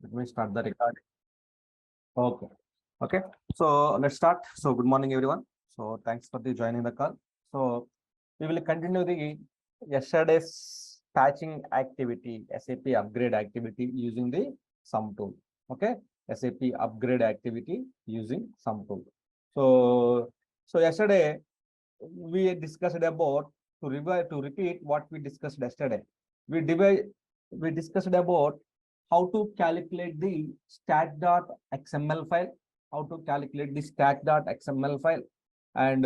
Let me start the recording. Okay. Okay. So let's start. So good morning, everyone. So thanks for the joining the call. So we will continue the yesterday's patching activity, SAP upgrade activity using the sum tool. Okay. SAP upgrade activity using sum tool. So yesterday we discussed about to repeat what we discussed yesterday. We divide we discussed about how to calculate the stat.xml file, how to calculate the stat.xml file, and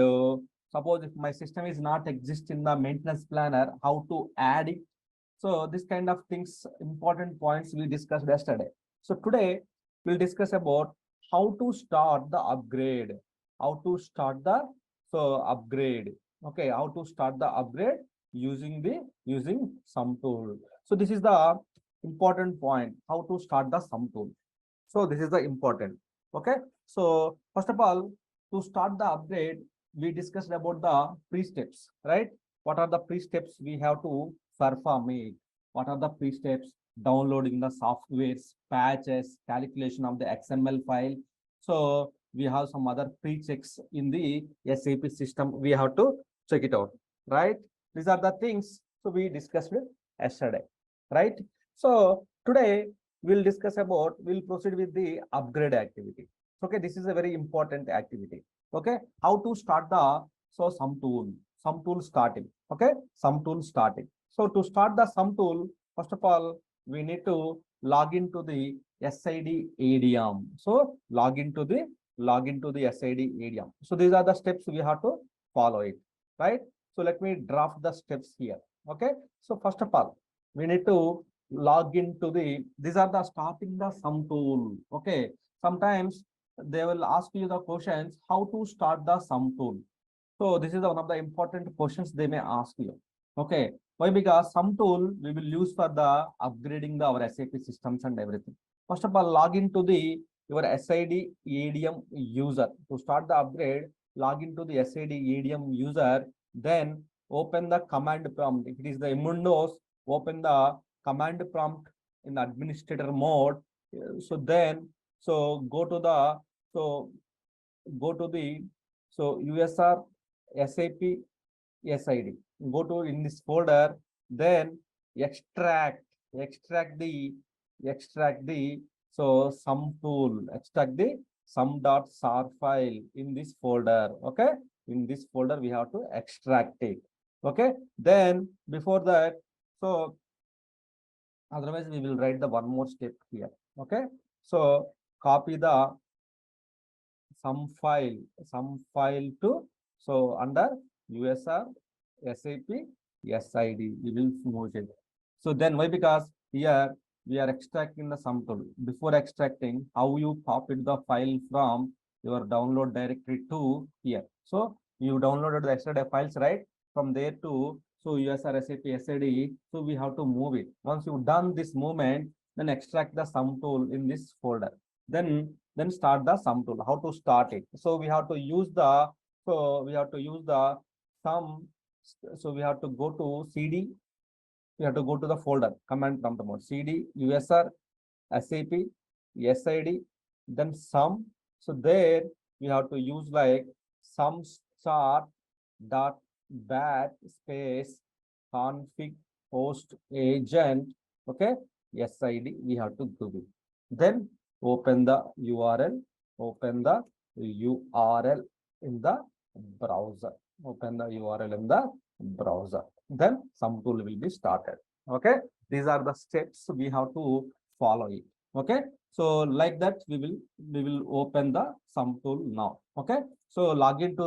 suppose if my system is not exist in the maintenance planner, how to add it. So this kind of things, important points we discussed yesterday. So today we'll discuss about how to start the upgrade, how to start the upgrade. Okay, how to start the upgrade using sum tool. So this is the important point, how to start the sum tool. So this is the important. Okay, so first of all, to start the upgrade, we discussed about the pre-steps, right? What are the pre-steps we have to perform it? What are the pre-steps? Downloading the softwares, patches, calculation of the XML file. So we have some other pre-checks in the SAP system. We have to check it out, right? These are the things so we discussed yesterday, right? So today we'll proceed with the upgrade activity. Okay, this is a very important activity. Okay, how to start the sum tool starting. Okay, sum tool starting. So to start the sum tool, first of all, we need to log into the SID ADM. So log into the SID ADM. So these are the steps we have to follow it, right? So let me draft the steps here. Okay, so first of all, we need to log into these are the starting the sum tool. Okay, sometimes they will ask you the questions how to start the sum tool. So this is one of the important questions they may ask you. Okay, why? Because sum tool we will use for the upgrading our SAP systems and everything. First of all, log into your SID ADM user. To start the upgrade, log into the SID ADM user, then open the command prompt. If it is the Windows, open the command prompt in the administrator mode. So then, so go to the so go to the USR SAP SID. Go to in this folder, then extract the sum tool, extract the sum.sar file in this folder. Okay, in this folder we have to extract it. Okay, then before that, so otherwise we will write the one more step here. Okay, so copy the sum file to under USR SAP SID we will move it. So then why? Because here we are extracting the sum tool. Before extracting, how you copied the file from your download directory to here. So you downloaded the yesterday files, right? From there to USR SAP SID. So we have to move it. Once you've done this movement, then extract the sum tool in this folder. Then start the sum tool. How to start it? So we have to use the sum. So we have to go to CD. We have to go to the folder command prompt mode CD USR SAP SID, then sum. So there we have to use like sum start dot bat space config host agent. Okay, SID we have to do it. Then open the URL, open the URL in the browser. Open the URL in the browser. Then sum tool will be started. Okay, these are the steps we have to follow it. Okay, so like that we will open the sum tool now. Okay, so log into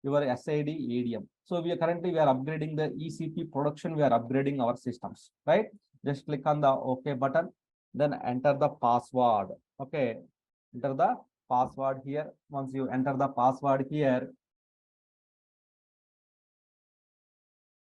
your SID ADM. So we are upgrading the ECP production. We are upgrading our systems, right? Just click on the OK button, then enter the password. Okay, enter the password here. Once you enter the password here,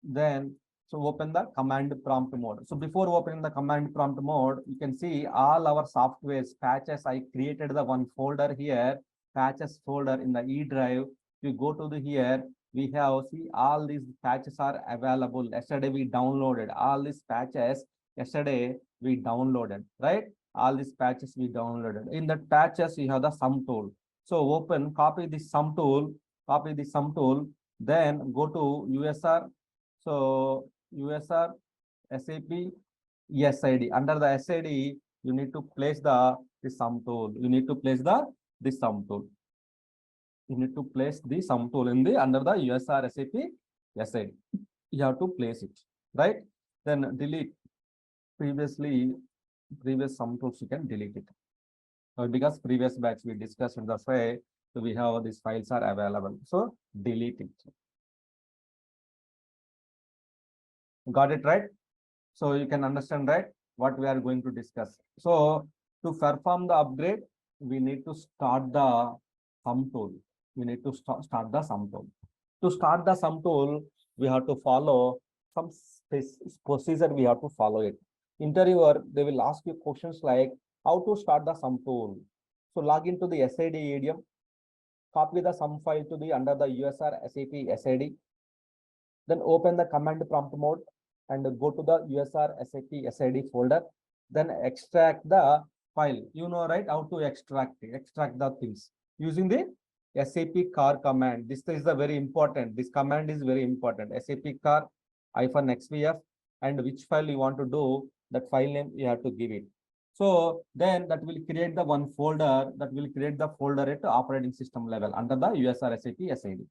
then so open the command prompt mode. So before opening the command prompt mode, you can see all our softwares patches. I created the one folder here, patches folder in the E drive. You go to the here, we have see all these patches are available. Yesterday we downloaded all these patches. Yesterday we downloaded, right? all these patches we downloaded. In that patches, you have the sum tool. So open, copy the sum tool, then go to USR. So USR SAP SID. Under the SID, you need to place the sum tool. You need to place the sum tool. You need to place the sum tool in the under the USR SAP SID. You have to place it, right? Then delete previous sum tools. You can delete it. Because previous batch we discussed in the way, so we have these files are available. So delete it. Got it, right? So you can understand, right, what we are going to discuss. So to perform the upgrade, we need to start the sum tool. We need to start the sum tool. To start the sum tool, we have to follow some procedure. We have to follow it. Interviewer, they will ask you questions like how to start the sum tool. So log into the SID idiom, copy the sum file to the under the USR SAP SID, then open the command prompt mode and go to the USR SAP SID folder, then extract the file. You know, right, how to extract the things using the SAP car command. This is the very important. This command is very important. SAP car -xvf, and which file you want to do, that file name you have to give it. So then that will create the one folder, that will create the folder at operating system level under the USR SAP SID.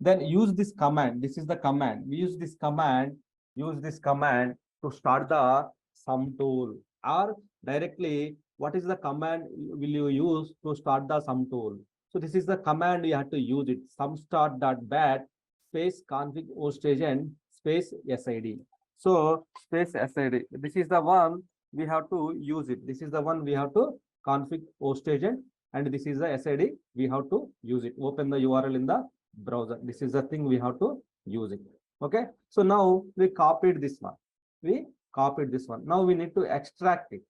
Then use this command. This is the command. We use this command. Use this command to start the sum tool. Or directly, what is the command will you use to start the sum tool? So this is the command you have to use it. Sum start.bat space config host agent space SID. So space SID. This is the one we have to use it. This is the one we have to config host agent, and this is the SID we have to use it. Open the URL in the browser. This is the thing we have to use it. Okay. So now we copied this one. Now we need to extract it.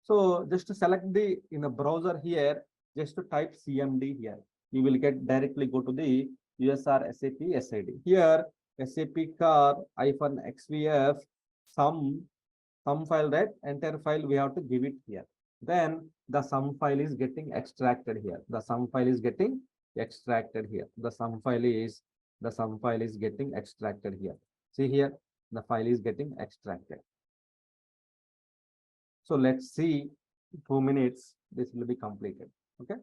So just to select the in the browser here, just to type CMD here. You will get directly go to the USR SAP SID. Here SAP car -xvf sum file, right? Entire file we have to give it here. Then the sum file is getting extracted here. The sum file is getting extracted here. The sum file is getting extracted here. See here, the file is getting extracted. So let's see, 2 minutes, this will be completed. Okay.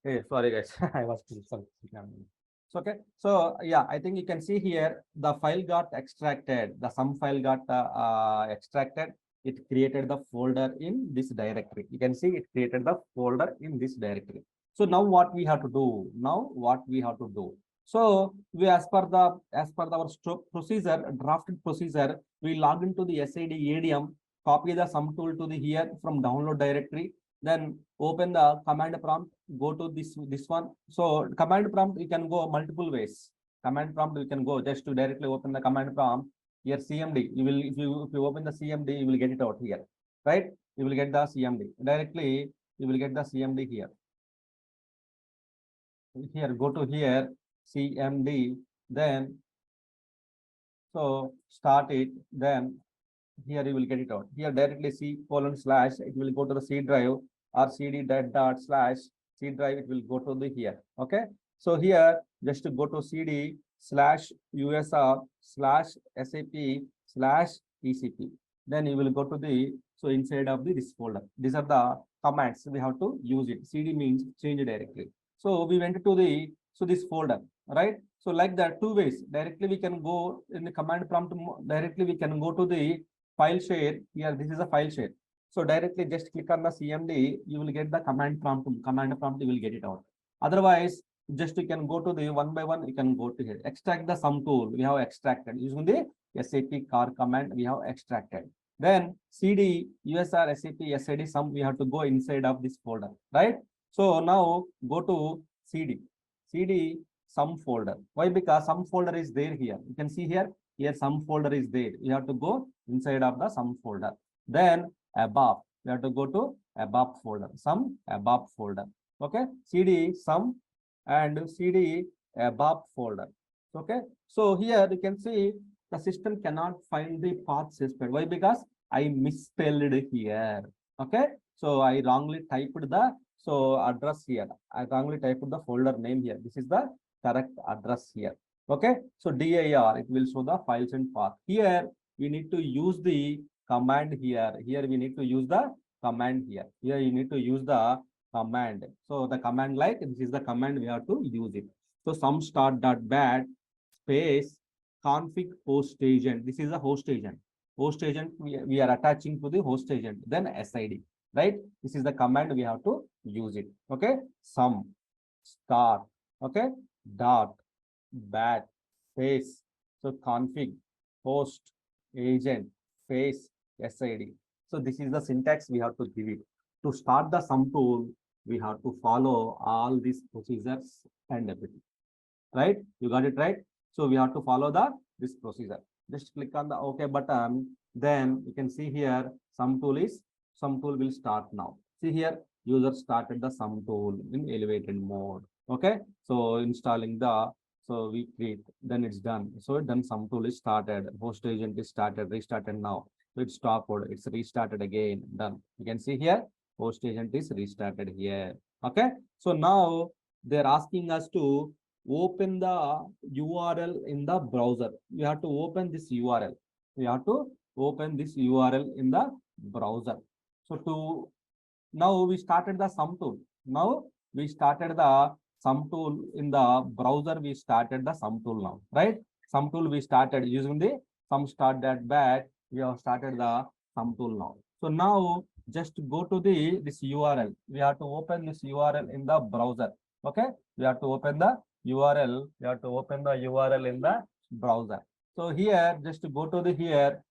Hey, sorry guys, I was sorry. So, okay, so yeah, I think you can see here the file got extracted, the sum file got extracted. It created the folder in this directory. You can see it created the folder in this directory. So now what we have to do? Now what we have to do? So we as per our procedure, drafted procedure, we log into the SID ADM, copy the sum tool to the here from download directory, then open the command prompt, go to this one. So command prompt you can go multiple ways. Command prompt you can go just to directly open the command prompt. Here CMD, you will if you open the CMD, you will get it out here, right? You will get the CMD directly. You will get the CMD here. Here, go to here CMD, then so start it, then here you will get it out. Here directly C colon slash, it will go to the C drive, or CD dot slash C drive, it will go to the here. Okay. So here just to go to CD slash USR slash SAP slash ECP. Then you will go to the, so inside of this folder. These are the commands we have to use it. CD means change directly. So we went to the, so this folder, right? So like that, two ways. Directly we can go in the command prompt, directly we can go to the file share. Here, this is a file share. So directly just click on the CMD, you will get the command prompt, you will get it out. Otherwise, just you can go to the one by one, you can go to here. Extract the sum tool, we have extracted. Using the SAP car command, we have extracted. Then CD, USR, SAP, SID sum, we have to go inside of this folder, right? So now go to CD sum folder. Why? Because sum folder is there here. You can see here, sum folder is there. You have to go inside of the sum folder. Then above, you have to go to above folder, sum above folder. Okay, CD sum and CD above folder. Okay, so here you can see the system cannot find the path specified. Why? Because I misspelled here. Okay, so I wrongly typed the address here. I wrongly typed the folder name here. This is the correct address here. Okay, so dir, it will show the files and path. Here we need to use the command here. Here we need to use the command here. Here you need to use the command. So the command, like this is the command we have to use it. So sum start dot bat space config host agent. This is a host agent. Host agent we are attaching to the host agent. Then SID, right? This is the command we have to use it. Okay, sum start. Okay, dot bat space, so config host agent space SID. So this is the syntax we have to give it. To start the sum tool, we have to follow all these procedures and everything, right? You got it right? So we have to follow this procedure. Just click on the OK button. Then you can see here sum tool will start now. See here, user started the sum tool in elevated mode. Okay, so installing the, so we create, then it's done. So done, sum tool is started, host agent is started, restarted now. So it's stopped, it's restarted again, done. You can see here, host agent is restarted here. Okay, so now they're asking us to open the URL in the browser. You have to open this URL. You have to open this URL in the browser. So to, now we started the sum tool. Now we started the sum tool in the browser. We started the sum tool now, right? Sum tool we started using the sum start that bat. We have started the sum tool now. So now just go to this URL. We have to open this URL in the browser. Okay, we have to open the URL. We have to open the URL in the browser. So here, just to go to the here,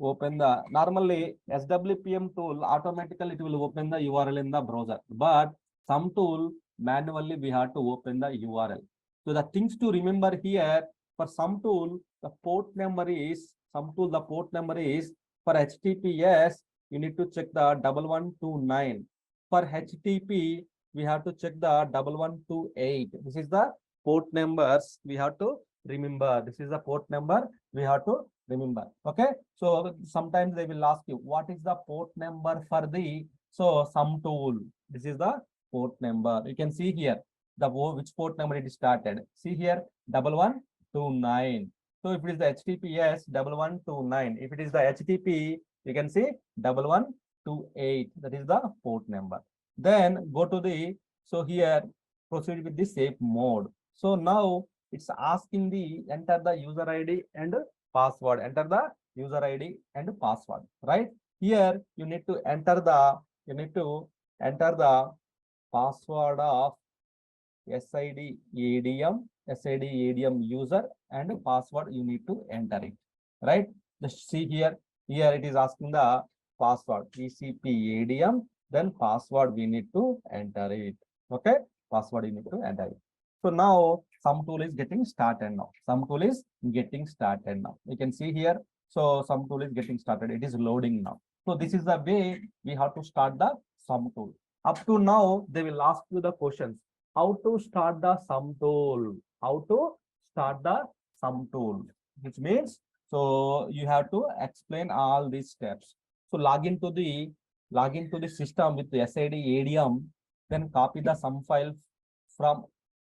open the, normally SWPM tool automatically it will open the URL in the browser, but some tool manually we have to open the URL. So the things to remember here, for some tool the port number is, some tool the port number is, for HTTPS you need to check the 1129. For HTTP we have to check the 1128. This is the port numbers we have to remember. This is the port number we have to remember. Okay, so sometimes they will ask you what is the port number for the sum tool. This is the port number. You can see here the which port number it is started. See here 1129. So if it is the HTTPS 1129, if it is the HTTP, you can see 1128. That is the port number. Then go to the So here proceed with the safe mode. So now it's asking the enter the user ID and password. Enter the user ID and password, right? Here you need to enter the password of SID ADM user and password you need to enter it, right? Just see here. Here it is asking the password TCP ADM, then password we need to enter it. Okay, password you need to enter it. So now some tool is getting started now. Some tool is getting started now. You can see here. So some tool is getting started. It is loading now. So this is the way we have to start the sum tool. Up to now, they will ask you the questions. How to start the sum tool? How to start the sum tool? Which means, so you have to explain all these steps. So log into the system with the SID ADM, then copy the sum file from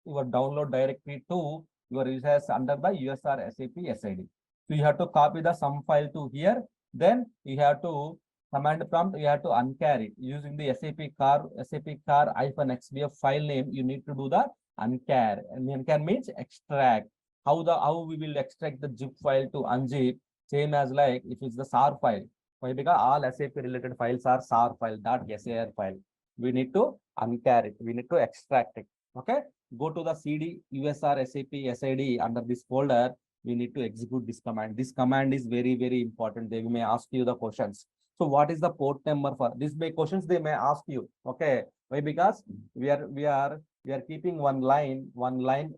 your download directory to your users under the USR SAP SID. So you have to copy the sum file to here. Then you have to command prompt, you have to uncar using the SAP car -xbf file name. You need to do the uncar, and uncar means extract. How we will extract the zip file to unzip, same as like if it's the SAR file. Why? Because all SAP related files are SAR file, .sar file. We need to uncar it. We need to extract it. Okay. Go to the CD USR SAP SID under this folder. We need to execute this command. This command is very, very important. They may ask you the questions. So what is the port number for this? By questions they may ask you. Okay. Why? Because we are keeping one line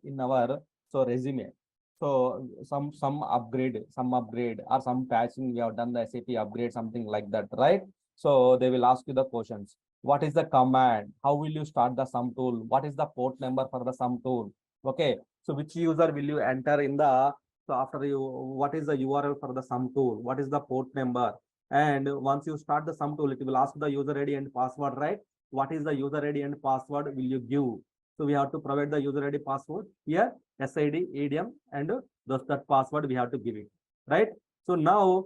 in our resume. So some upgrade or some patching we have done the SAP upgrade, something like that, right? So they will ask you the questions. What is the command? How will you start the sum tool? What is the port number for the sum tool? Okay. So which user will you enter in the, so after you, what is the URL for the sum tool? What is the port number? And once you start the sum tool, it will ask the user ID and password, right? What is the user ID and password will you give? So we have to provide the user ID password here, SID, ADM, and that password we have to give it, right? So now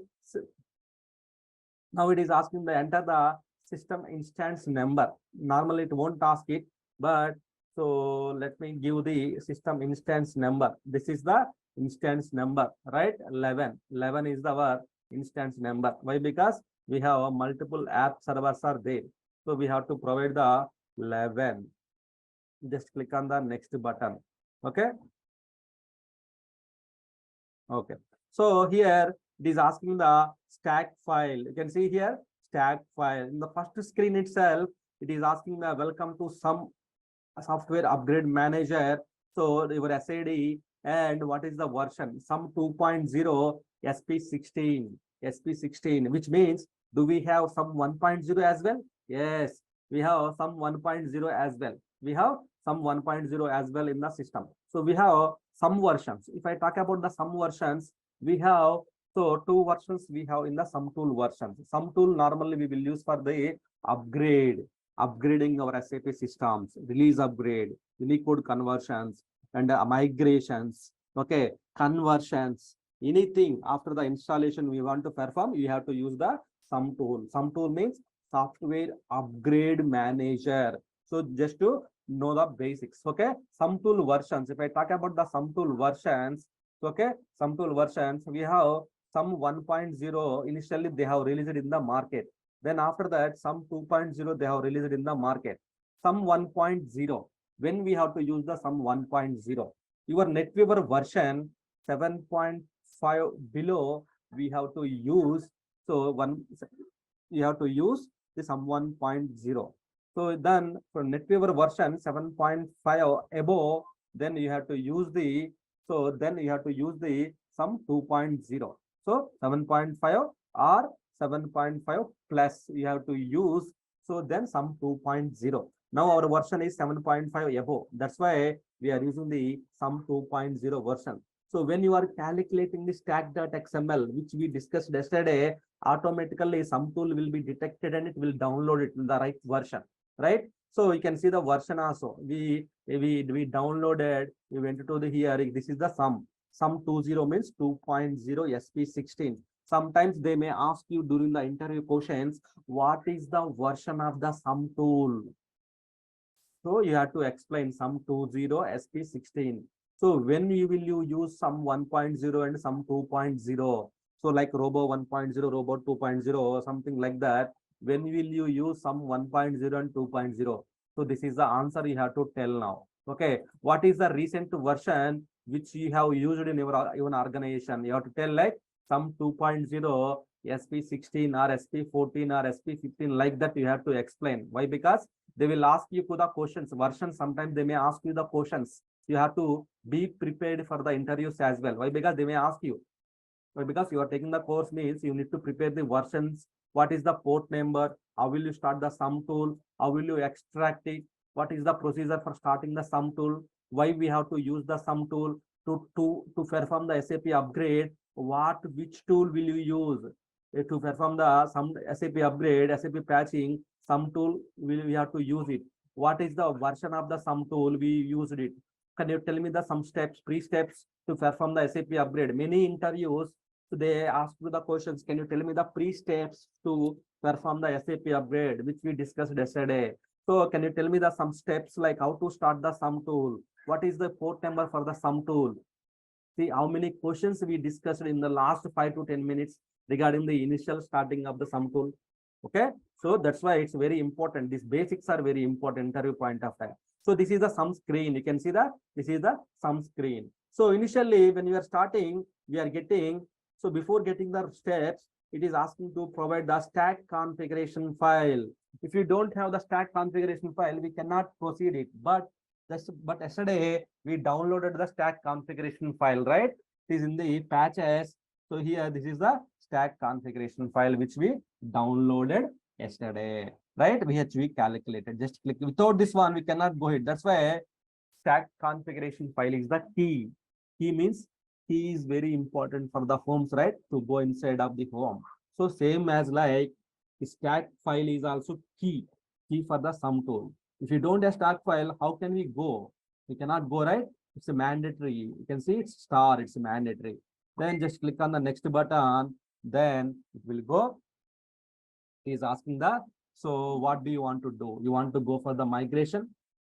it is asking the enter the system instance number. Normally it won't ask it, but so let me give the system instance number. This is the instance number, right? 11 is our instance number. Why? Because we have multiple app servers are there, so we have to provide the 11. Just click on the next button. Okay. Okay. So here it is asking the stack file. You can see here stack file. In the first screen itself, it is asking the welcome to some software upgrade manager. So your SID and what is the version? Some 2.0 SP16, which means do we have some 1.0 as well? Yes, we have some 1.0 as well. We have some 1.0 as well in the system. So we have some versions. If I talk about the some versions, we have so two versions we have in the sum tool versions. Sum tool normally we will use for the upgrading our SAP systems, release upgrade, Unicode conversions, and migrations. Okay, conversions, anything after the installation we want to perform, you have to use the sum tool. Sum tool means software upgrade manager. So just to know the basics. Okay, sum tool versions. If I talk about the sum tool versions, okay, sum tool versions, we have some 1.0 initially they have released in the market. Then after that, some 2.0 they have released in the market. Some 1.0. When we have to use the some 1.0, your NetWeaver version 7.5 below, we have to use. So you have to use the some 1.0. So then for NetWeaver version 7.5 above, then you have to use the, so then you have to use the some 2.0. So 7.5 or 7.5 plus you have to use. So then some 2.0. Now our version is 7.5 above. That's why we are using the some 2.0 version. So when you are calculating the stack.xml, which we discussed yesterday, automatically some tool will be detected and it will download it in the right version, right? So you can see the version also. We downloaded, we went to the here. This is the sum 20 means 2.0 SP16. Sometimes they may ask you during the interview questions, what is the version of the sum tool? So you have to explain sum 20 SP16. So when you use sum 1.0 and sum 2.0, so like robo 1.0, robo 2.0 or something like that, when will you use sum 1.0 and 2.0? So this is the answer you have to tell now. Okay, what is the recent version which you have used in your organization? You have to tell like sum 2.0, SP16 or SP14 or SP15, like that you have to explain. Why? Because they will ask you the questions version. Sometimes they may ask you the questions. You have to be prepared for the interviews as well. Why? Because they may ask you. Why? Because you are taking the course means you need to prepare the versions. What is the port number? How will you start the sum tool? How will you extract it? What is the procedure for starting the sum tool? Why we have to use the sum tool to perform the SAP upgrade? Which tool will you use to perform the some SAP upgrade, SAP patching? Sum tool we have to use it. What is the version of the sum tool we used it? Can you tell me the some steps, pre-steps to perform the SAP upgrade? Many interviews, so they ask you the questions. Can you tell me the pre-steps to perform the SAP upgrade, which we discussed yesterday? So can you tell me the some steps like how to start the sum tool? What is the port number for the sum tool? See how many questions we discussed in the last 5 to 10 minutes regarding the initial starting of the sum tool. Okay, so that's why it's very important. These basics are very important interview point of time. So this is the sum screen. You can see that this is the sum screen. So initially when we are starting, we are getting, so before getting the steps, it is asking to provide the stack configuration file. If you don't have the stack configuration file, we cannot proceed it. But yesterday we downloaded the stack configuration file, right? It is in the patches. So here this is the stack configuration file which we downloaded yesterday, right? Which we calculated. Just click. Without this one, we cannot go ahead. That's why stack configuration file is the key. Key means key is very important for the homes, right? To go inside of the home. So same as like stack file is also key for the sum tool. If you don't have stack file, how can we go? We cannot go, right? It's a mandatory. You can see it's star, it's mandatory. Then just click on the next button, then it will go. It is asking that. So what do you want to do? You want to go for the migration.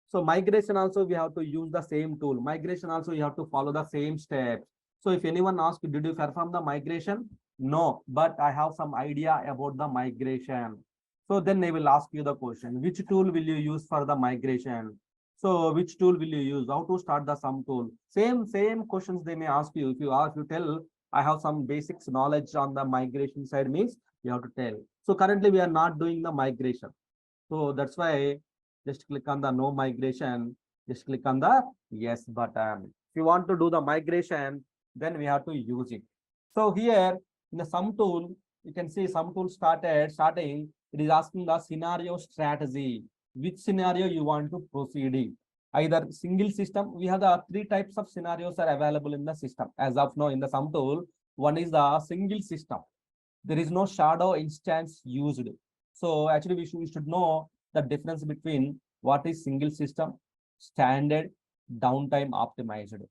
So migration also we have to use the same tool. Migration also you have to follow the same steps. So if anyone asks, did you perform the migration? No, but I have some idea about the migration. So then they will ask you the question, which tool will you use for the migration? So which tool will you use? How to start the sum tool? Same questions they may ask you. If you tell, I have some basics knowledge on the migration side means you have to tell. So currently we are not doing the migration. So that's why just click on the no migration. Just click on the yes button. If you want to do the migration, then we have to use it. So here in the sum tool, you can see sum tool starting. It is asking the scenario strategy. Which scenario you want to proceed? Either single system. We have the 3 types of scenarios are available in the system as of now in the sum tool. One is the single system. There is no shadow instance used. So actually we should know the difference between what is single system, standard, downtime optimized.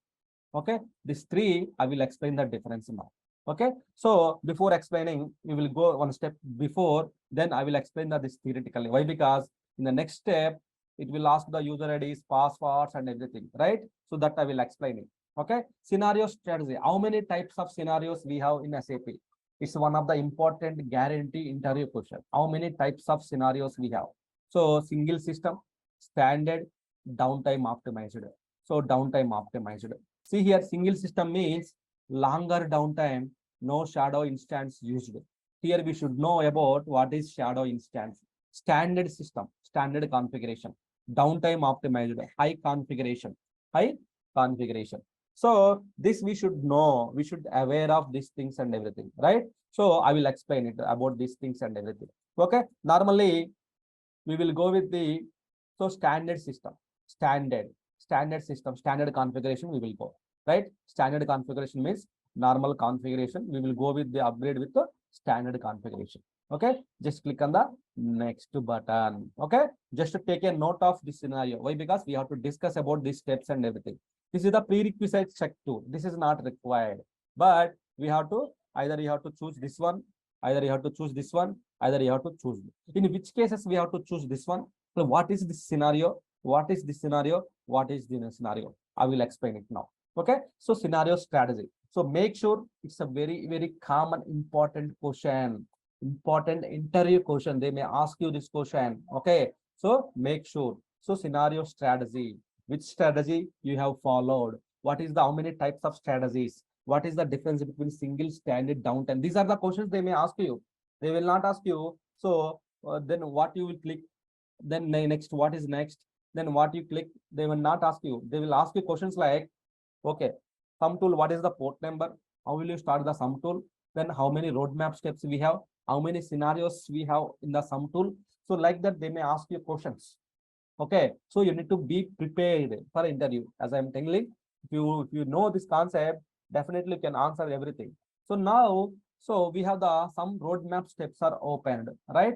Okay, these 3 I will explain the difference now. Okay, so before explaining, we will go one step before, then I will explain that this theoretically. Why? Because in the next step, it will ask the user IDs, passwords, and everything, right? So that I will explain it. Okay, scenario strategy. How many types of scenarios we have in SAP? It's one of the important guarantee interview question. How many types of scenarios we have? So single system, standard, downtime optimized. So downtime optimized. See here, single system means longer downtime, no shadow instance used. Here we should know about what is shadow instance. Standard system, standard configuration. Downtime optimized, high configuration, high configuration. So this we should know, we should aware of these things and everything, right? So I will explain it about these things and everything. Okay, normally we will go with the standard system, standard system, standard configuration we will go, right? Standard configuration means normal configuration. We will go with the upgrade with the standard configuration. Okay, just click on the next button. Okay, just to take a note of this scenario. Why? Because we have to discuss about these steps and everything. This is the prerequisite check tool. This is not required, but we have to either you have to choose this one, either you have to choose this one, either you have to choose. In which cases we have to choose this one? So what is this scenario? What is the scenario? What is the scenario? I will explain it now. Okay. So scenario strategy. So make sure it's a very, very common, important question, important interview question. They may ask you this question. Okay. So make sure. So scenario strategy, which strategy you have followed? What is the how many types of strategies? What is the difference between single, standard, downtime? These are the questions they may ask you. They will not ask you. So then what you will click? Then next, what is next? Then what you click? They will not ask you. They will ask you questions like, okay, sum tool, what is the port number? How will you start the sum tool? Then how many roadmap steps we have? How many scenarios we have in the sum tool? So like that, they may ask you questions. Okay, so you need to be prepared for interview. As I'm telling, if you know this concept, definitely you can answer everything. So now, so we have the some roadmap steps are opened, right?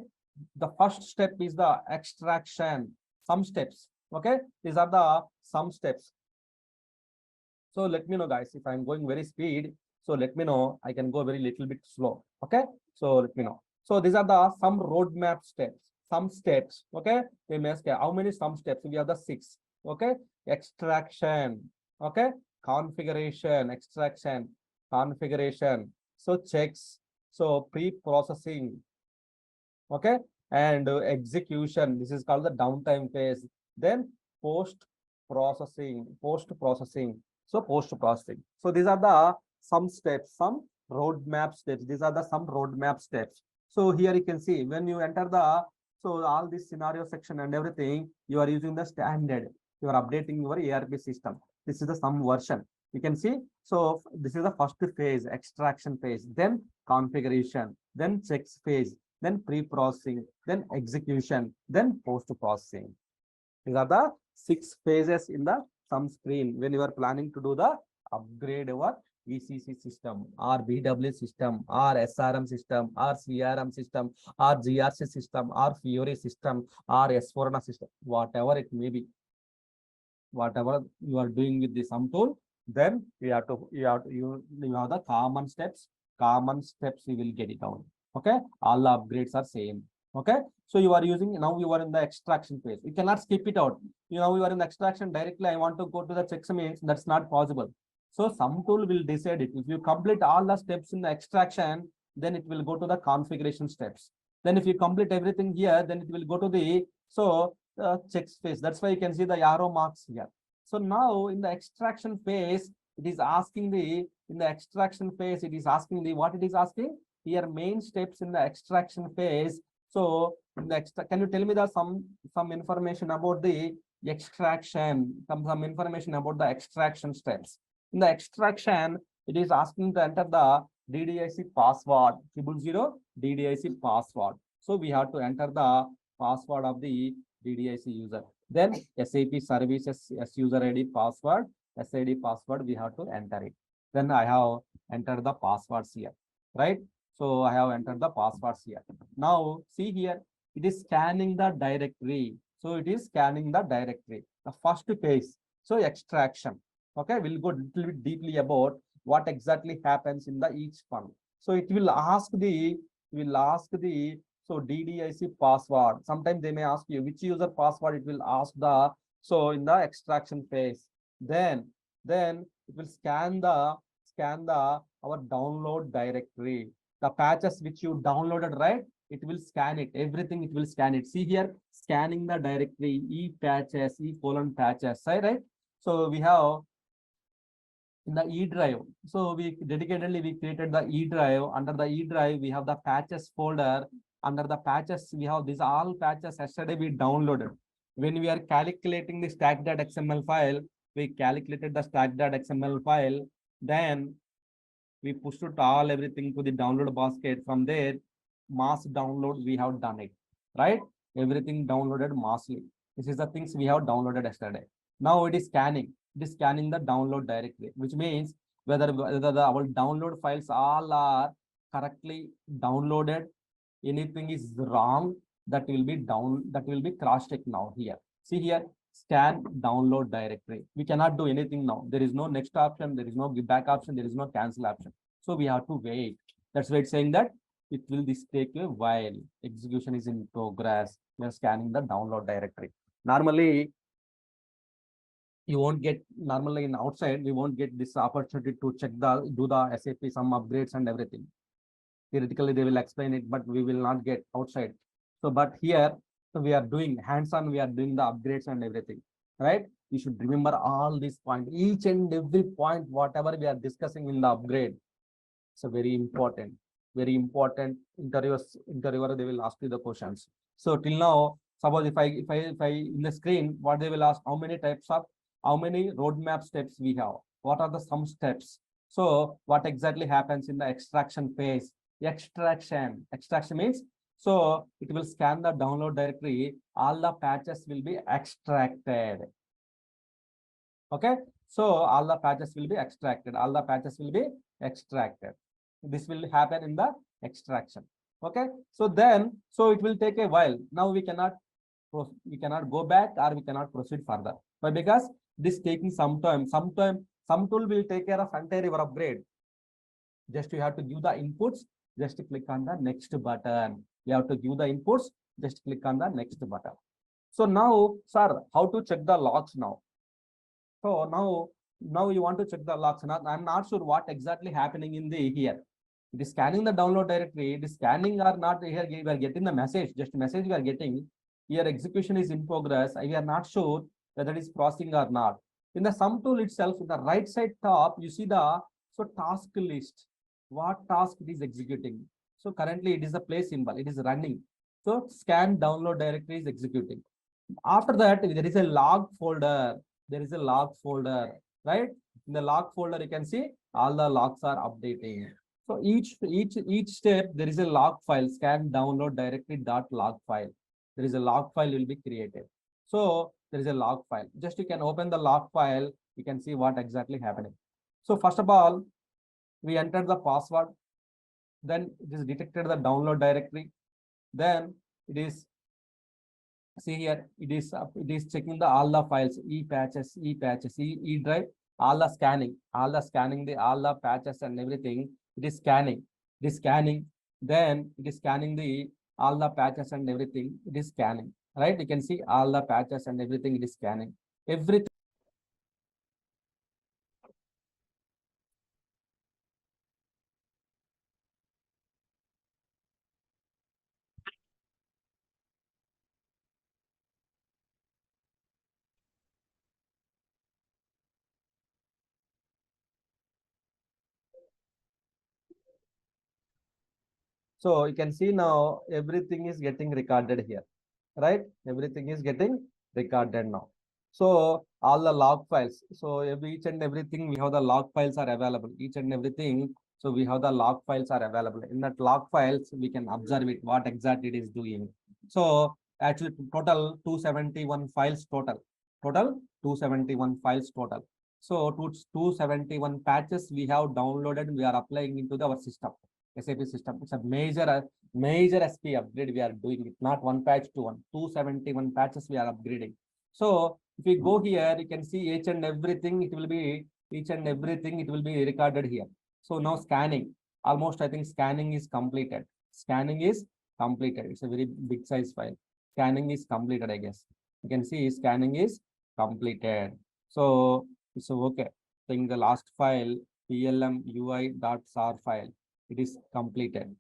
The first step is the extraction, some steps. Okay, these are the some steps. So let me know, guys, if I'm going very speed. So let me know. I can go very little bit slow. Okay, so let me know. So these are the some roadmap steps. Some steps. Okay, they may ask how many some steps. We have the 6. Okay, extraction. Okay, configuration, extraction, configuration. So checks. So pre-processing. Okay, and execution. This is called the downtime phase. Then post processing. So post processing. So these are the some steps, some roadmap steps. These are the some roadmap steps. So here you can see when you enter the, so all this scenario section and everything, you are using the standard. You are updating your ERP system. This is the some version. You can see. So this is the first phase, extraction phase, then configuration, then checks phase, then pre-processing, then execution, then post-processing. These are the 6 phases in the some screen when you are planning to do the upgrade your ECC system or BW system or SRM system or CRM system or GRC system or Fiori system or S4HANA system, whatever it may be, whatever you are doing with the sum tool, then you have the common steps. You will get it out. Okay, all the upgrades are same. Okay, so you are using, now you are in the extraction phase. You cannot skip it out. You know, you are in the extraction directly. I want to go to the checks means that's not possible. So sum tool will decide it. If you complete all the steps in the extraction, then it will go to the configuration steps. Then if you complete everything here, then it will go to the checks phase. That's why you can see the arrow marks here. So now in the extraction phase, it is asking the, in the extraction phase, it is asking the, what it is asking here, main steps in the extraction phase. So in the can you tell me the some information about the extraction, some information about the extraction steps. In the extraction, it is asking to enter the DDIC password, 000 DDIC password. So we have to enter the password of the DDIC user. Then SAP services S user ID password, SID password, we have to enter it. Then I have entered the passwords here, right? So I have entered the passwords here. Now see here, it is scanning the directory. So it is scanning the directory. The first page. So extraction. Okay, we'll go a little bit deeply about what exactly happens in the each one. So it will ask the, so DDIC password. Sometimes they may ask you which user password. It will ask the, so in the extraction phase. Then it will scan the our download directory. The patches which you downloaded, right? It will scan it. Everything it will scan it. See here, scanning the directory, e-patches, e:patches, right? So we have in the E drive. So we dedicatedly we created the E drive. Under the E drive, we have the patches folder. Under the patches, we have these all patches yesterday we downloaded. When we are calculating the stack.xml file, we calculated the stack.xml file. Then we pushed it all everything to the download basket. From there, mass download, we have done it, right? Everything downloaded massively. This is the things we have downloaded yesterday. Now it is scanning. It is scanning the download directly, which means whether our download files all are correctly downloaded, anything is wrong, that will be cross-checked now here. See here, scan download directory. We cannot do anything now. There is no next option, there is no give back option, there is no cancel option. So we have to wait. That's why it's saying that it will take a while. Execution is in progress. We are scanning the download directory. Normally, you won't get normally in outside, we won't get this opportunity to check do the SAP some upgrades and everything. Theoretically, they will explain it, but we will not get outside. So, but here, so we are doing hands-on, we are doing the upgrades and everything, right? You should remember all these points, each and every point, whatever we are discussing in the upgrade. It's a very important interviewer, they will ask you the questions. So till now, suppose if I in the screen, what they will ask, how many roadmap steps we have? What are the some steps? So what exactly happens in the extraction phase? Extraction means, so it will scan the download directory, all the patches will be extracted. Okay, so all the patches will be extracted, this will happen in the extraction. Okay, so then, so it will take a while. Now we cannot go back, or we cannot proceed further. But because this taking some time, some tool will take care of entire your upgrade. Just you have to give the inputs, just click on the next button. You have to give the inputs, just click on the next button. So now, sir, how to check the logs now? So now you want to check the logs. I'm not sure what exactly happening in the here. It is scanning the download directory. It is scanning or not here. We are getting the message. Just message we are getting. Here execution is in progress. We are not sure whether it is processing or not. In the sum tool itself, in the right side top, you see the task list. What task it is executing? So currently it is the play symbol. It is running. So scan download directory is executing. After that, there is a log folder. Right? In the log folder, you can see all the logs are updating. So each step, there is a log file, scan download directory dot log file. There is a log file will be created. So there is a log file. Just you can open the log file, you can see what exactly happening. So first of all, we entered the password. Then it is detected the download directory. Then it is, see here, it is checking the all the files, e patches, e drive, all the scanning, all the patches and everything. It is scanning. Then it is scanning the all the patches and everything. It is scanning. Right? You can see all the patches and everything. It is scanning. Everything. So you can see now everything is getting recorded here, right? Everything is getting recorded now. So all the log files. So each and everything we have the log files are available. Each and everything. So we have the log files are available. In that log files, we can observe it, what exactly it is doing. So actually total 271 files total. Total 271 files total. So 271 patches we have downloaded, we are applying into our system. SAP system. It's a major SP upgrade we are doing it, not one patch to one, 271 patches we are upgrading. So if we go here, you can see each and everything, it will be recorded here. So now scanning, almost I think scanning is completed. It's a very big size file. Scanning is completed, I guess. You can see scanning is completed. So it's okay. So in the last file, plmui.sar file, it is completed.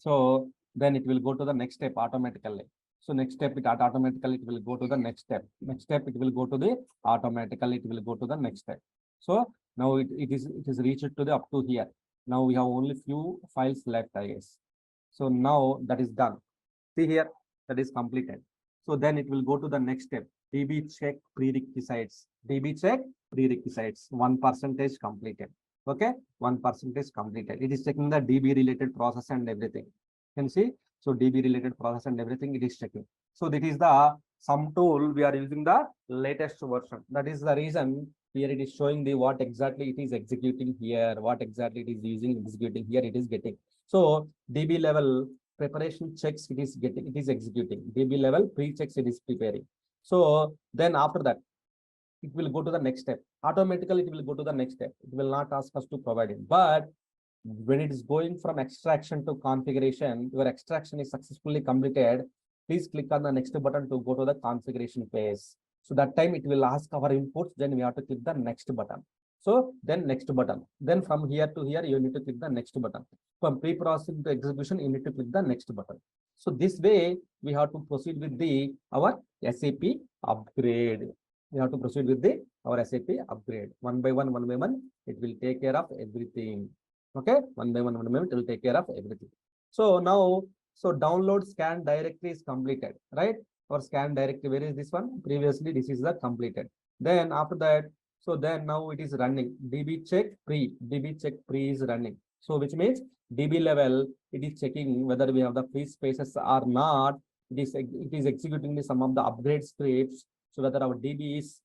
So then it will go to the next step automatically. So next step, it automatically it will go to the next step. It will go to the automatically, it will go to the next step. So now it is reached to the up to here. Now we have only few files left, I guess. So now that is done. See here, that is completed. So then it will go to the next step. DB check prerequisites. 1% completed. Okay, 1% completed. It is checking the DB related process and everything. You can see. So DB related process and everything it is checking. So this is the sum tool. We are using the latest version. That is the reason here it is showing the what exactly it is executing here, what exactly it is executing here. It is getting. So DB level preparation checks it is executing. DB level pre-checks it is preparing. So then after that, it will go to the next step. Automatically, it will go to the next step. It will not ask us to provide it. But when it is going from extraction to configuration, your extraction is successfully completed. please click on the next button to go to the configuration phase. So that time it will ask our inputs, then we have to click the next button. So then next button. Then from here to here, you need to click the next button. From pre-processing to execution, you need to click the next button. So this way, we have to proceed with our SAP upgrade. We have to proceed with our SAP upgrade. One by one, it will take care of everything. Okay, one by one, it will take care of everything. So now, so download scan directory is completed, right? Our scan directory, where is this one? Previously, this is the completed. Then after that, so then now it is running. DB check pre is running. So which means DB level, it is checking whether we have the free spaces or not. It is executing some of the upgrade scripts. So whether our DB is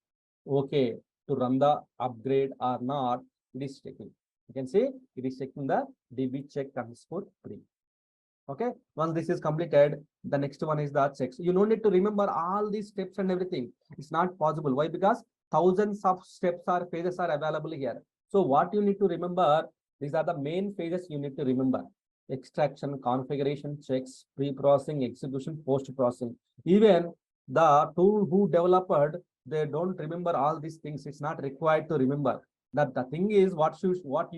okay to run the upgrade or not, it is checking. You can see it is checking the DB check underscore pre. Okay, once this is completed, the next one is the checks. You don't need to remember all these steps and everything. It's not possible. Why? Because thousands of steps or phases are available here. So what you need to remember, these are the main phases you need to remember: extraction, configuration, checks, pre-processing, execution, post-processing. Even the tool who developed, they don't remember all these things. It's not required to remember. That the thing is what you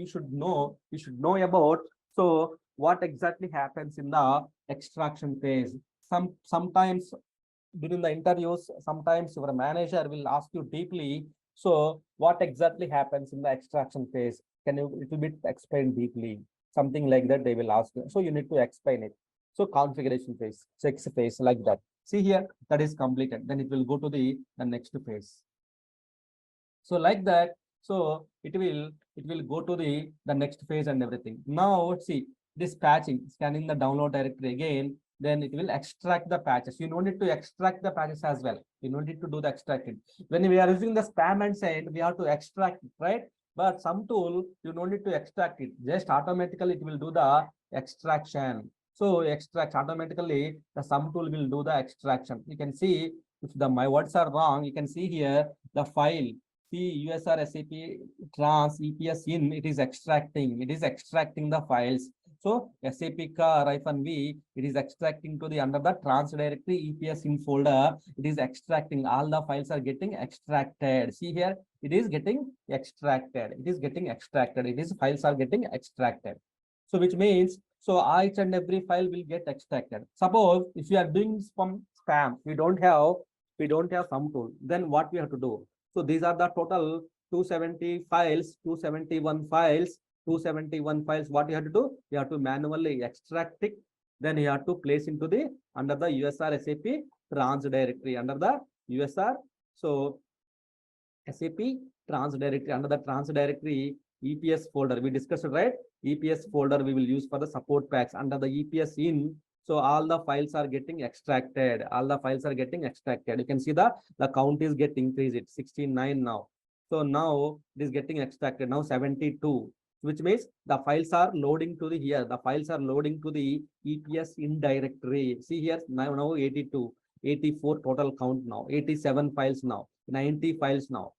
should know. You should know about. So what exactly happens in the extraction phase? Sometimes during the interviews, sometimes your manager will ask you deeply. So what exactly happens in the extraction phase? Can you little bit explain deeply? Something like that they will ask you. So you need to explain it. So configuration phase, checks phase, like that. See here, that is completed. Then it will go to the next phase. So like that, so it will go to the next phase and everything. Now see this patching, scanning the download directory again, then it will extract the patches. You don't need to extract the patches as well. You don't need to do the extracting. When we are using the spam and send, we have to extract it, right? But some tool, you don't need to extract it. Just automatically it will do the extraction. So extract automatically, the some tool will do the extraction. You can see if my words are wrong, you can see here the file. See USR SAP trans EPS in, it is extracting the files. So SAP car-v, it is extracting to the under the trans directory EPS in folder. It is extracting, all the files are getting extracted. See here, it is getting extracted. It is getting extracted. It is files are getting extracted. So which means, so each and every file will get extracted. Suppose if you are doing some spam, we don't have some tool, then what we have to do? So these are the total 270 files, 271 files, 271 files. What you have to do? You have to manually extract it. Then you have to place into the under the USR SAP trans directory under the USR. So SAP trans directory under the trans directory EPS folder. We discussed it, right? EPS folder we will use for the support packs under the EPS in. So all the files are getting extracted. All the files are getting extracted. You can see the count is getting increased. It's 69 now. So now it is getting extracted. Now 72, which means the files are loading to the here. The files are loading to the EPS in directory. See here now 82, 84 total count now. 87 files now. 90 files now.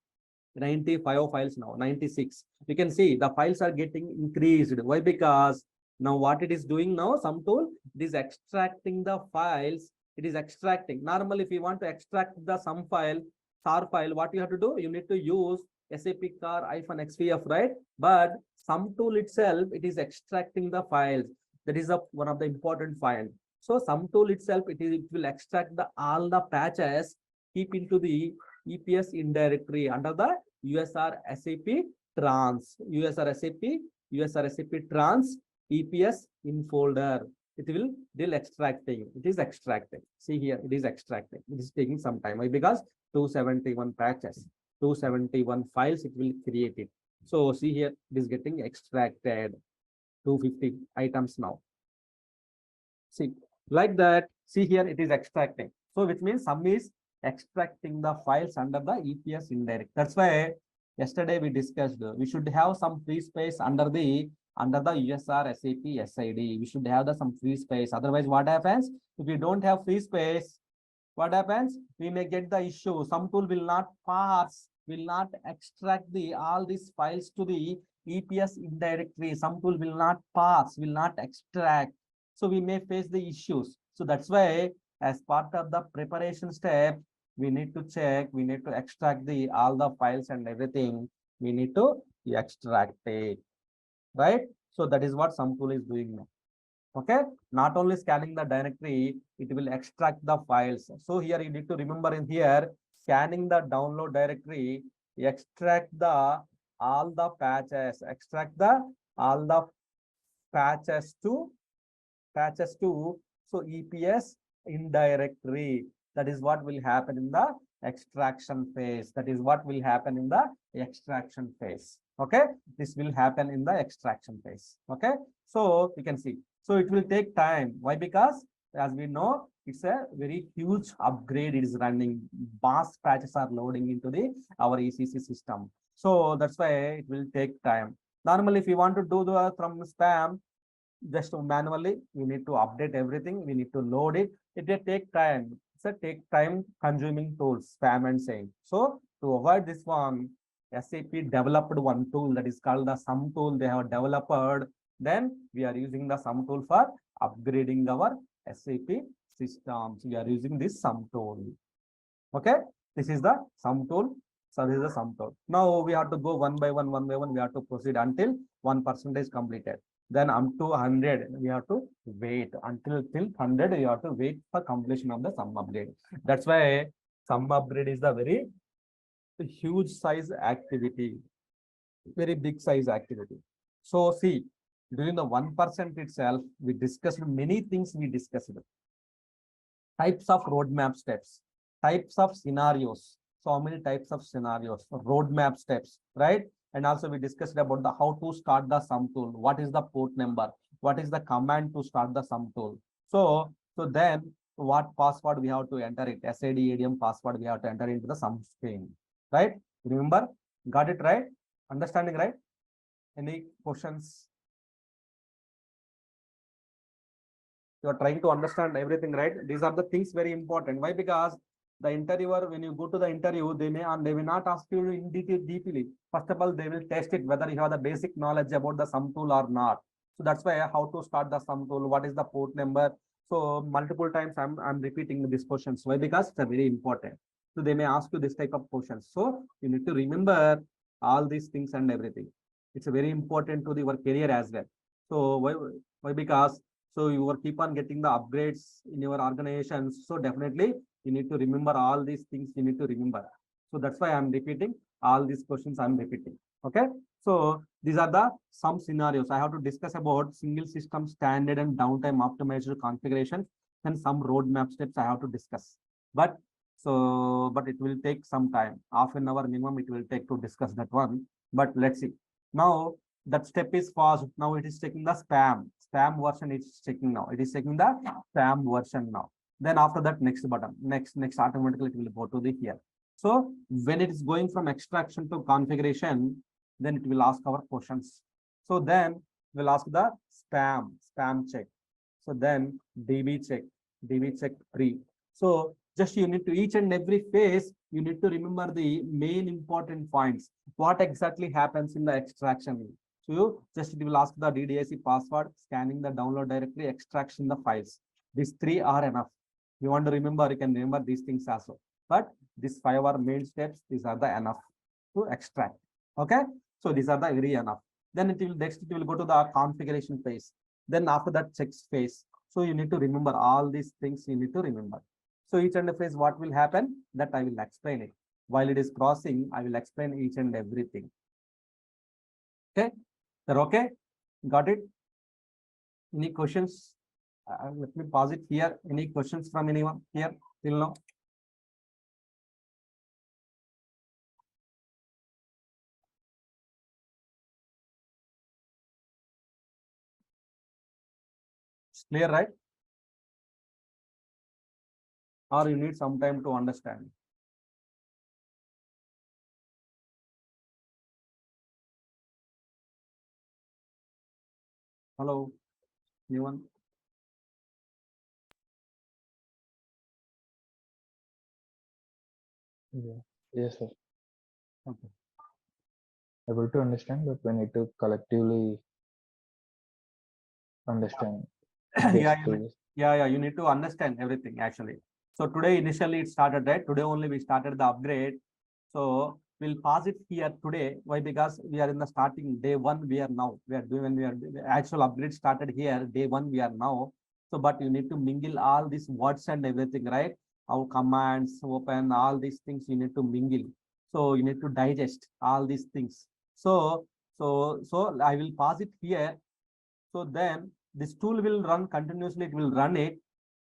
95 files now, 96. You can see the files are getting increased. Why? Because now what it is doing now, some tool, it is extracting the files. It is extracting. Normally, if you want to extract the some file, tar file, what you have to do? You need to use SAP car-xvf, right? But some tool itself, it is extracting the files. That is one of the important file. So some tool itself, it will extract the all the patches, keep into the EPS in directory under the USR SAP trans, USR SAP trans EPS in folder. It will extracting. It is extracting. See here, it is extracting. It is taking some time. Why? Because 271 patches, 271 files, it will create it. So see here, it is getting extracted. 250 items now. See, like that. See here, it is extracting. So which means some is extracting the files under the EPS indirect. That's why yesterday we discussed we should have some free space under the USR SAP SID. We should have some free space. Otherwise, what happens? If we don't have free space, what happens? We may get the issue. Some tool will not parse, will not extract all these files to the EPS indirectly. Some tool will not parse, will not extract. So we may face the issues. So that's why as part of the preparation step, we need to check, we need to extract the all the files and everything. We need to extract it, right? So that is what some tool is doing now. Okay, not only scanning the directory, it will extract the files. So here you need to remember in here, scanning the download directory, extract the all the patches, extract the all the patches to so EPS indirectory. That is what will happen in the extraction phase. That is what will happen in the extraction phase. Okay, this will happen in the extraction phase. Okay, so you can see. So it will take time. Why? Because as we know, it's a very huge upgrade. It is running. Mass patches are loading into the our ECC system. So that's why it will take time. Normally, if you want to do the from spam, just manually, we need to update everything. We need to load it. It will take time. It's a take time consuming tools, spam and saying. So to avoid this one, SAP developed one tool that is called the sum tool. They have developed. Then we are using the sum tool for upgrading our SAP systems. We are using this sum tool. Okay, this is the sum tool. So this is the sum tool. Now we have to go one by one, one by one. We have to proceed until 1% is completed. Then up to 100, we have to wait until till 100. You have to wait for completion of the sum upgrade. That's why sum upgrade is the very huge size activity, very big size activity. So see, during the 1% itself, we discussed many things. We discussed types of roadmap steps, types of scenarios. So many types of scenarios, roadmap steps, right? And also we discussed about the how to start the sum tool. What is the port number? What is the command to start the sum tool? So then what password we have to enter it? SID ADM password we have to enter into the sum string, right? Remember, got it right? Understanding right? Any questions? You are trying to understand everything, right? These are the things very important. Why? Because the interviewer, when you go to the interview, they will not ask you in detail deeply. First of all, they will test it whether you have the basic knowledge about the sum tool or not. So that's why how to start the sum tool, what is the port number. So multiple times I'm repeating these questions. Why? Because it's very important. So they may ask you this type of questions. So you need to remember all these things and everything. It's very important to your career as well. So why? Because so you will keep on getting the upgrades in your organizations. So definitely you need to remember all these things. You need to remember. So that's why I'm repeating all these questions. I'm repeating. Okay. So these are the some scenarios I have to discuss about single system standard and downtime optimized configuration and some roadmap steps I have to discuss. But it will take some time. Half an hour minimum it will take to discuss that one. But let's see. Now that step is fast. Now it is taking the spam version. It's checking now. It is taking the spam version now. Then after that, next button, next automatically it will go to the here. So when it is going from extraction to configuration, then it will ask our questions. So then we'll ask the spam check. So then DB check pre. So just you need to each and every phase, you need to remember the main important points. What exactly happens in the extraction? So you just it will ask the DDIC password, scanning the download directory, extraction the files. These three are enough. You want to remember, you can remember these things also. But these 5 are main steps. These are the enough to extract. Okay. So these are the very enough. Then it will go to the configuration phase. Then after that checks phase. So you need to remember all these things. You need to remember. So each and every phase, what will happen? That I will explain it. While it is crossing, I will explain each and everything. Okay. Sir, okay? Got it? Any questions? Let me pause it here. Any questions from anyone here till now? It's clear, right? Or you need some time to understand? Hello, anyone? Yeah. Yes, sir. Okay. Able to understand, but we need to collectively understand. Yeah, Basic pages. Yeah, you need to understand everything actually. So today initially it started, right? Today only we started the upgrade. So we'll pause it here today. Why? Because we are in the starting day one. We are now. We are doing when we are the actual upgrade started here. Day one we are now. So but you need to mingle all these words and everything, right? Our commands, open, all these things you need to mingle. So you need to digest all these things. So I will pause it here. So then this tool will run continuously, it will run it.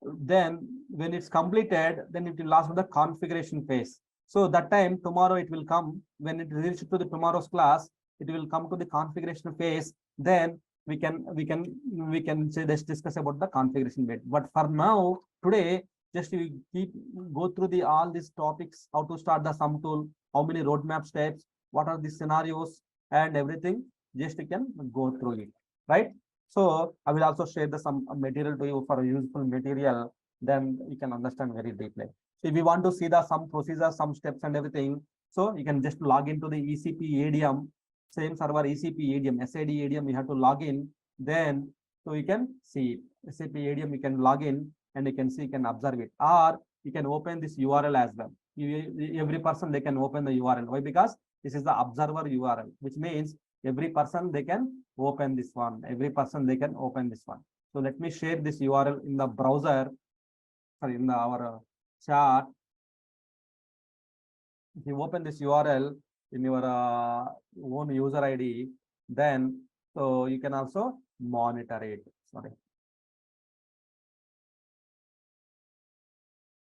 Then when it's completed, then it will last with the configuration phase. So that time tomorrow it will come, when it reaches to the tomorrow's class, it will come to the configuration phase. Then we can say, let's discuss about the configuration bit. But for now, today, just we keep go through the all these topics, how to start the sum tool, how many roadmap steps, what are the scenarios and everything. Just you can go through it, right? So I will also share the some material to you for a useful material. Then you can understand very deeply. So if you want to see the some procedures, some steps and everything, so you can just log into the ECP ADM, same server ECP ADM, SAD ADM. You have to log in. Then so you can see SAP ADM. You can log in and you can see, you can observe it, or you can open this URL as well. Every person they can open the URL. Why? Because this is the observer URL, which means every person they can open this one. Every person they can open this one. So let me share this URL in the browser, sorry, in our chat. If you open this URL in your own user ID, then so you can also monitor it. Sorry.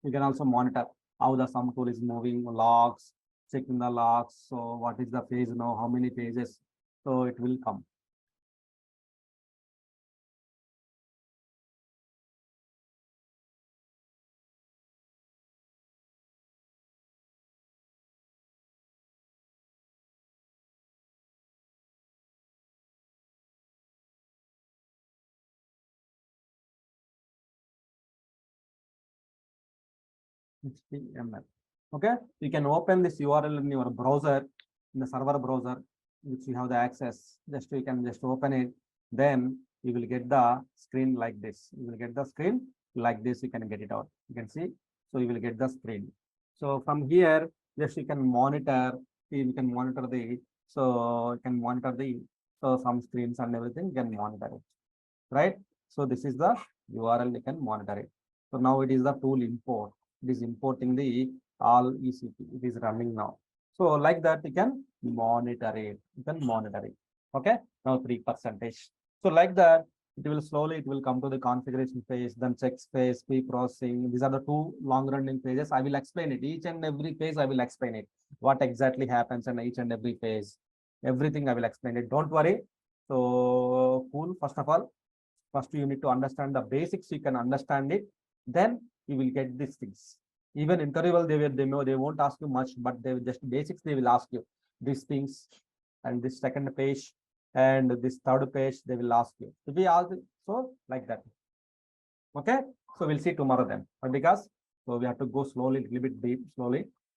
You can also monitor how the sum tool is moving, logs, checking the logs. So what is the phase now, how many phases? So it will come. HTML. Okay, you can open this URL in your browser, in the server browser, which you have the access. Just you can just open it. Then you will get the screen like this. You will get the screen like this. You can get it out. You can see. So you will get the screen. So from here, just you can monitor. You can monitor the. So you can monitor the. So some screens and everything. You can monitor it, right? So this is the URL. You can monitor it. So now it is the tool import. It is importing the all ECP. It is running now. So like that, you can monitor it. You can monitor it. Okay. Now 3%. So like that, it will slowly, it will come to the configuration phase, then checks phase, pre-processing. These are the two long-running phases. I will explain it. Each and every phase, I will explain it. What exactly happens in each and every phase. Everything I will explain it. Don't worry. So cool. First of all, first you need to understand the basics. You can understand it. Then you will get these things. Even interval, they know they won't ask you much, but they will just basics they will ask you these things, and this second page and this third page they will ask you. To be all so like that. Okay, so we'll see tomorrow then. But because so we have to go slowly, a little bit deep, slowly.